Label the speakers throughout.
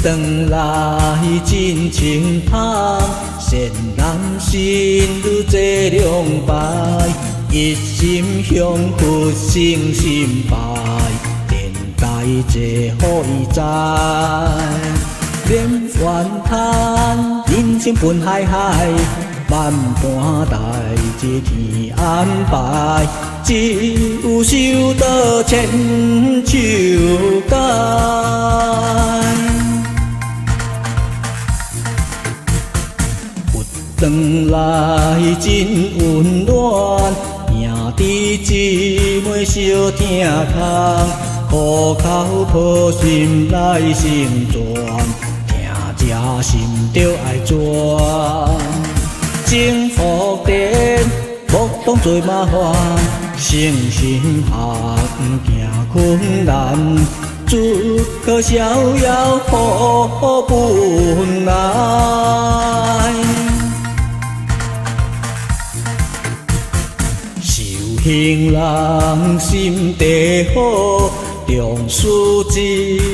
Speaker 1: 转来真情淡，善人心愈济两败，一心向佛性心败，天该这好伊知。连怨叹人生本海海，万般代志天安排，只有修道千手解。转来真温暖，兄弟姊妹相疼痛，苦口婆心来成全，听者心着爱转。情福殿，莫当作麻烦，诚心行行困难，祝可逍遥好本来。行人心地好，重视一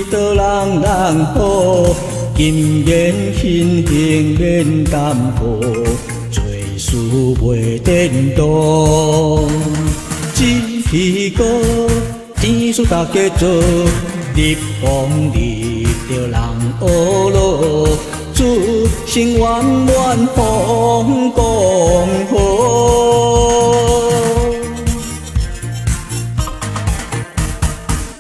Speaker 1: 道人人好。金言轻轻免担保，做事袂颠倒。一支歌，天数大家做，立功立着人学路，祝生圆满丰功好。